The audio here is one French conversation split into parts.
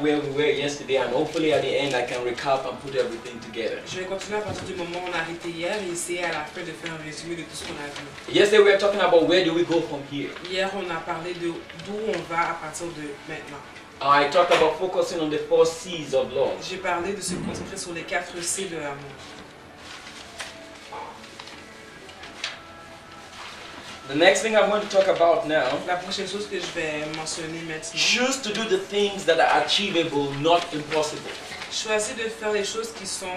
Where we were yesterday, and hopefully at the end I can recap and put everything together. Je vais continuer à partir du moment où on a arrêté hier et essayer à la fin de faire un résumé de tout ce qu'on a vu. Yesterday we were talking about where do we go from here. Hier, on a parlé de d'où on va à partir de maintenant. I talked about focusing on the 4 C's of love. J'ai parlé de se concentrer sur les 4 C de l'amour. The next thing I'm going to talk about now, La prochaine chose que je vais mentionner maintenant. choose to do the things that are achievable, not impossible. Choisis de faire les choses qui sont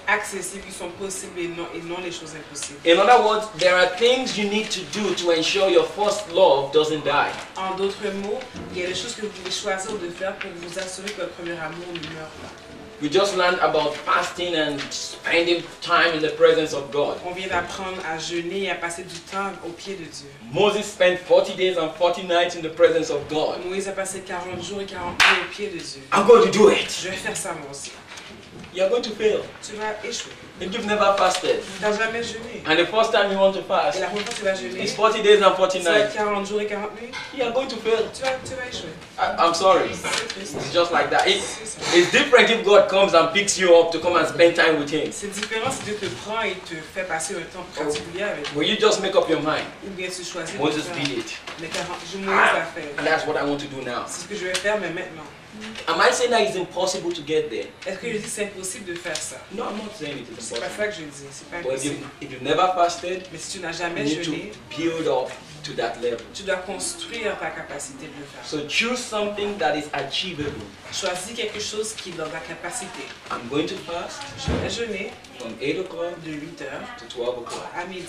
accessibles, qui sont possibles et non les choses impossibles. In other words, there are things you need to do to ensure your first love doesn't die. En d'autres mots, il y a des choses que vous pouvez choisir de faire pour vous assurer que votre premier amour ne meurt pas. We just learned about fasting and spending time in the presence of God. On vient d'apprendre à jeûner et à passer du temps au pied de Dieu. Moses spent 40 days and 40 nights in the presence of God. Moïse a passé 40 jours et 40 nuits au pied de Dieu. I'm going to do it. Je vais faire ça moi aussi. You're going to fail. Tu vas échouer. If you've never fasted, Tu n'as jamais jeûné. and the first time you want to Et fast, la première fois que tu vas jeûner, it's 40 days and 40 ça va être nights. 40 jours et 40 nuits. You're going to fail. Tu vas échouer. I'm sorry. C'est triste. It's just like that. C'est ça. It's different if God comes and picks you up to come and spend time with Him. C'est différent si Dieu te prend et te fait passer un temps particulier avec lui. Will you just make up your mind? Ou bien tu choisis de Moses faire. did it. Mais 40 jours, Moïse l'a fait. And that's what I want to do now. C'est ce que je vais faire, mais maintenant. Am I saying that it's impossible to get there? Est-ce que je dis que c'est impossible de faire ça? No, I'm not saying it is C'est pas impossible. ça que je dis, c'est pas But impossible. if you've never fasted, Mais si tu n'as you jamais need jeûné, to build up to that level. tu dois construire ta capacité de le faire. So choose something that is achievable. Choisis quelque chose qui est dans ta capacité. I'm going to fast Je vais jeûner from 8 o'clock de 8h to 12 o'clock. à midi.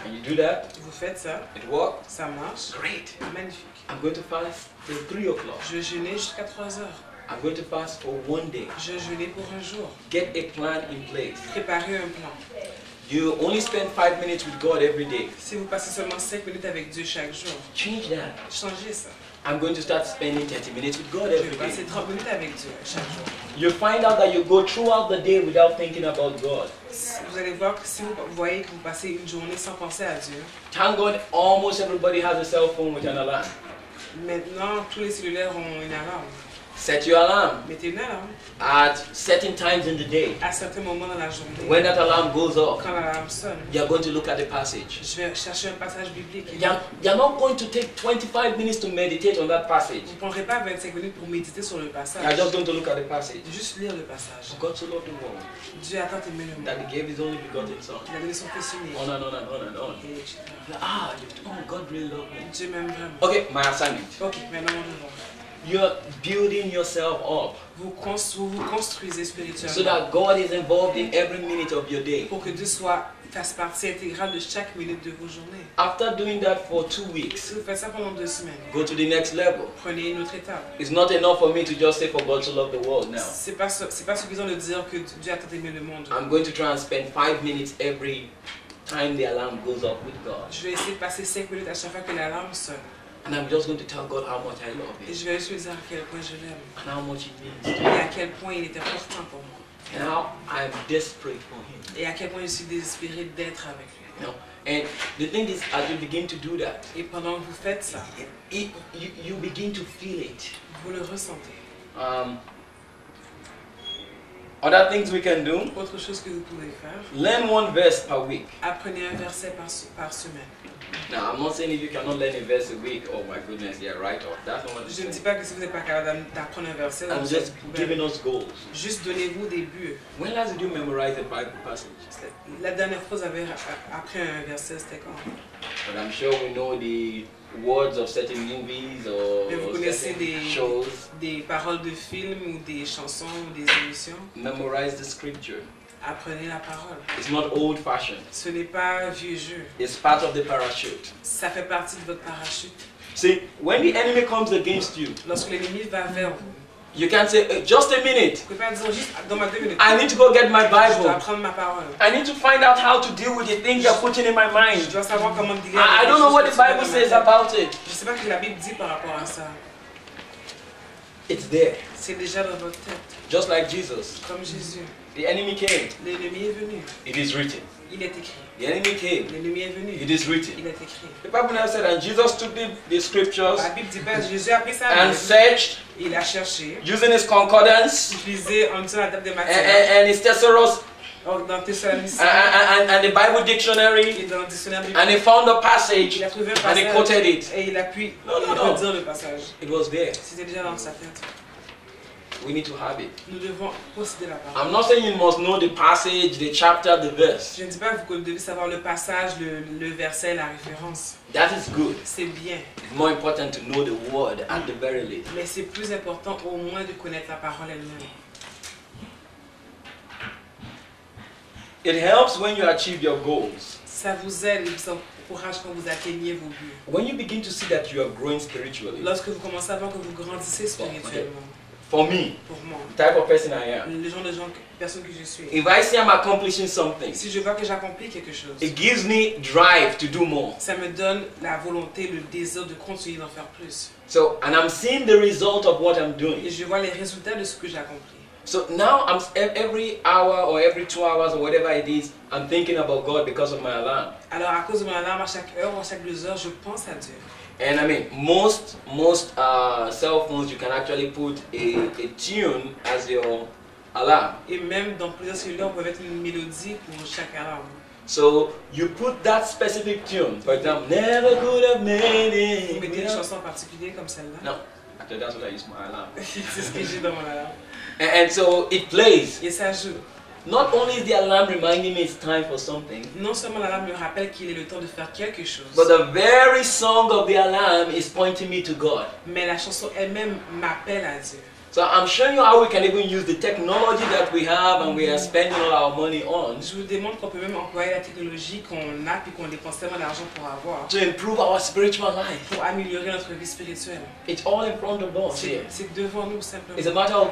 Can you do that? Vous faites ça, It worked? ça marche, Great. magnifique. I'm going to fast till 3 o'clock. Je vais jeûner jusqu'à 3h. I'm going to fast for 1 day. Je vais jeûner pour un jour. Get a plan in place. Préparer un plan. You only spend 5 minutes with God every day. Si vous passez seulement 5 minutes avec Dieu chaque jour, Change that. changez ça. I'm going to start spending 30 minutes with God Je every vais passer day. 30 minutes avec Dieu chaque jour. You find out that you go throughout the day without thinking about God. Vous allez voir que si vous voyez que vous passez une journée sans penser à Dieu, Thank God almost everybody has a cell phone with an alarm. maintenant tous les cellulaires ont une alarme. Set your alarm Mettez une alarme at certain times in the day. à certains moments dans la journée. When that alarm goes off, Quand l'alarme sonne, you're going to look at the passage. je vais chercher un passage biblique. You're not going to take 25 minutes to meditate on that passage. Vous ne prendrez pas 25 minutes pour méditer sur le passage. You're just going to look at the passage. Juste lire le passage. God so loved the world Dieu a tant aimé le monde. that He gave His only begotten Son. Il a donné son fils unique. On and on and on and on. Et etc. God really loved me. Dieu m'aime vraiment. Okay, my assignment. Ok, maintenant on devoir. You're building yourself up Vous vous construisez so spirituellement that God is involved in every minute of your day. pour que Dieu fasse partie intégrale de chaque minute de vos journées. After doing that for 2 weeks, Si vous faites ça pendant 2 semaines, go to the next level. prenez une autre étape. It's not enough for me to just say for God to love the world now. C'est pas suffisant de dire que Dieu a tant aimé le monde. I'm going to try and spend 5 minutes every time the alarm goes off with God. Je vais essayer de passer 5 minutes à chaque fois que l'alarme sonne. And I'm just going to tell God how much I love Et Him je vais juste lui dire à quel point je l'aime. and how much it means to Et me à quel point il est important pour moi. and how I'm desperate for Him. Et à quel point je suis désespéré d'être avec lui. You know? And the thing is, as you begin to do that, Et pendant que vous faites ça, you begin to feel it. vous le ressentez. Other things we can do: Autre chose que vous pouvez faire, learn 1 verse per week. apprenez un verset par semaine. Now, I'm not saying if you cannot learn a verse a week, oh my goodness, yeah, right off. That's not what I'm Je ne dis saying. pas que si vous n'êtes pas capable d'apprendre un verset, I'm vous just pouvez- giving us goals. juste donnez-vous des buts. When last did you memorize a Bible passage? La dernière fois, vous avez appris un verset, c'était quand? But I'm sure we know the words of certain movies Mais vous or connaissez certain shows. des paroles de films ou des chansons ou des émissions. Memorize the scripture. Apprenez la parole. It's not old-fashioned. Ce n'est pas un vieux jeu. It's part of the parachute. Ça fait partie de votre parachute. See, when the enemy comes against you, Lorsque l'ennemi va vers vous, you can't say, just a minute. vous ne pouvez pas dire juste dans ma 2 minutes. I need to go get my Je dois Bible. apprendre ma parole. I need to find out how to deal with the things you're putting in my Je mind. dois savoir comment dealer I avec les don't know choses what que the tu mets Bible dans ma says tête. about it. Je ne sais pas ce que la Bible dit par rapport à ça. It's there. C'est déjà dans votre tête. Just like Jesus. Comme Jésus. The enemy came. L'ennemi est venu. It is written. Il est écrit. The enemy came. L'ennemi est venu. It is written. Il est écrit. The Bible now said, and Jesus took the scriptures La Bible dit, ben, Jésus a pris sa and Bible, searched il a cherché, using his concordance utilisé en utilisant la table des matières, and his thesaurus dans Thessaloniciens and the Bible dictionary, et dans le dictionnaire biblique. and he found the passage Il a trouvé un and he passage quoted it. et il a pu No, no, no. redire le passage. It was there. C'était déjà dans sa tête. We need to have it. Nous devons posséder la parole. I'm not saying you must know the passage, the chapter, the verse. Je ne dis pas que vous devez savoir le passage, le verset, la référence. That is good. C'est bien. It's more important to know the word at the very least. Mais c'est plus important au moins de connaître la parole elle-même. It helps when you achieve your goals. Ça vous aide et ça vous encourage quand vous atteignez vos buts. When you begin to see that you are growing spiritually. Lorsque vous commencez à voir que vous grandissez spirituellement. For me, Pour moi, the type of person I am. le genre de personne que je suis. If I see I'm accomplishing something, Si je vois que j'accomplis quelque chose, it gives me drive to do more. ça me donne la volonté, le désir de continuer d'en faire plus. So, and I'm seeing the result of what I'm Et doing. je vois les résultats de ce que j'ai accompli. So now every hour or every 2 hours or whatever it is, I'm thinking about God because of my alarm. Alors à cause de mon alarme, à chaque heure ou à chaque 2 heures, je pense à Dieu. And I mean, most cell phones, you can actually put a tune as your alarm. Et même dans plusieurs cellulaires, on peut mettre une mélodie pour chaque alarme. So you put that specific tune. For example, never could have made Vous it. mettez une chanson en particulier comme celle-là. No, actually that's what I use my alarm. C'est ce que j'ai dans mon alarme. And so it plays. Et ça joue. Not only is the alarm reminding me it's time for something, Non seulement l'alarme me rappelle qu'il est le temps de faire quelque chose, but the very song of the alarm is pointing me to God. mais la chanson elle-même m'appelle à Dieu. So I'm showing you how we can even use the technology that we have and we are spending all our money on Je vous démontre qu'on peut même employer la technologie qu'on a puis qu'on dépense tellement d'argent pour avoir, to improve our spiritual life. pour améliorer notre vie spirituelle. It's all in front of us here. C'est devant nous It's a simplement. matter of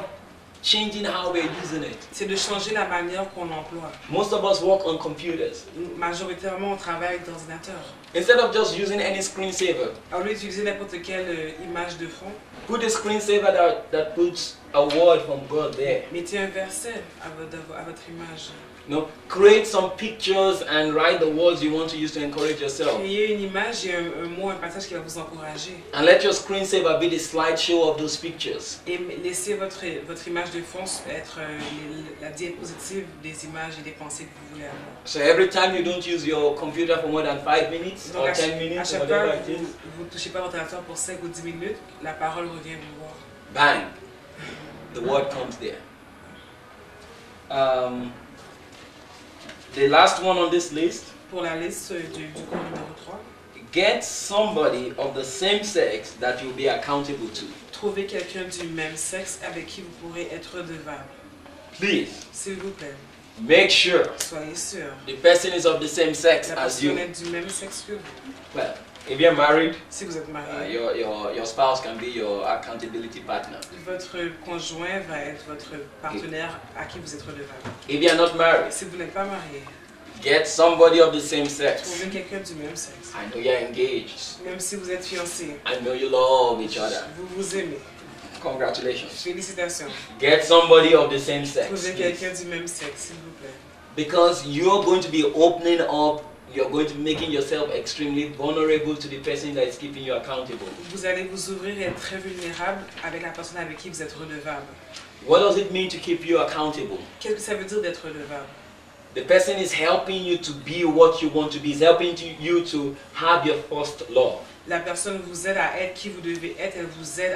changing how we're using it. C'est de changer la manière qu'on l'emploie. Most of us work on computers. Majoritairement, on travaille avec d'ordinateur. Instead of just using any screensaver, Au lieu d'utiliser n'importe quelle image de fond, put a screensaver that puts a word from God there. mettez un verset à votre image. You know, create some pictures and write the words you want to use to encourage yourself. Créez une image et un mot, un passage qui va vous encourager. And let your screensaver be the slideshow of those pictures. Et laissez votre image de fond être la diapositive des images et des pensées que vous voulez avoir. So every time you don't use your computer for more than 5 minutes Donc or à 10 chaque minutes or fois whatever que it is, vous ne touchez pas votre ordinateur pour 5 ou 10 minutes, la parole revient vous voir. bang, the word comes there. The last one on this list, Pour la liste du cours numéro 3, get somebody of the same sex that you'll be accountable to. trouvez quelqu'un du même sexe avec qui vous pourrez être redevable. Please, S'il vous plaît, make sure soyez sûr. the person is of the same sex La as you. personne est du même sexe que vous. Well, if you're married, Si vous êtes marié, your spouse can be your accountability partner. votre conjoint va être votre partenaire à qui vous êtes redevable. If you're not married, Si vous n'êtes pas marié, get somebody of the same sex. trouvez quelqu'un du même sexe. I know you're engaged. Même si vous êtes fiancé, I know you love each other. vous vous aimez. Congratulations. Félicitations. Get somebody of the same sex. Trouvez please. quelqu'un du même sexe, s'il vous plaît. Because you're going to be opening up, you're going to be making yourself extremely vulnerable to the person that is keeping you accountable. Vous allez vous ouvrir et être très vulnérable avec la personne avec qui vous êtes redevable. What does it mean to keep you accountable? Qu'est-ce que ça veut dire d'être redevable? The person is helping you to be what you want to be. Is helping you to have your first love. La personne vous aide à être qui vous devez être, elle vous aide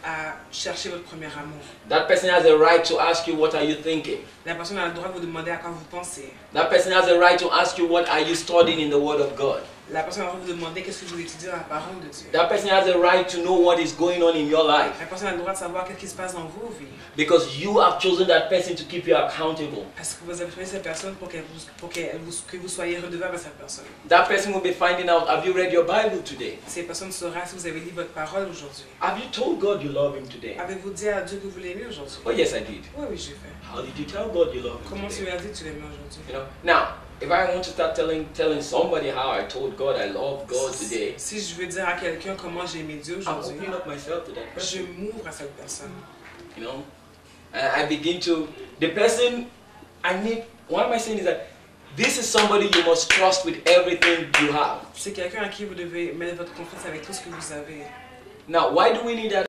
à chercher votre premier amour. That person has a right to ask you, what are you thinking? La personne a le droit de vous demander à quoi vous pensez. That person has a right to ask you, what are you studying in the Word of God? La personne a le droit de vous demander qu'est-ce que vous étudiez dans la parole de Dieu. That person has a right to know what is going on in your life. La personne a le droit de savoir qu'est-ce qui se passe dans vos vies. Because you have chosen that person to keep you accountable. Parce que vous avez choisi cette personne pour que vous soyez redevable à cette personne. That person will be finding out, have you read your Bible today? Cette personne saura si vous avez lu votre parole aujourd'hui. Have you told God you love Him today? Avez-vous dit à Dieu que vous l'aimez aujourd'hui? Oh yes, I did. Oui, oui, j'ai fait. How did you tell God you love Him Comment tu today? lui as dit que tu l'aimais aujourd'hui? You know, now, if I want to start telling somebody how I told God I love God today, Si je veux dire à quelqu'un comment j'ai aimé Dieu I'm aujourd'hui, opening up myself to that je person. m'ouvre à cette personne. You know, and I begin to, the person I need, what am I saying is that this is somebody you must trust with everything you have. C'est quelqu'un à qui vous devez mettre votre confiance avec tout ce que vous avez. Now, why do we need that?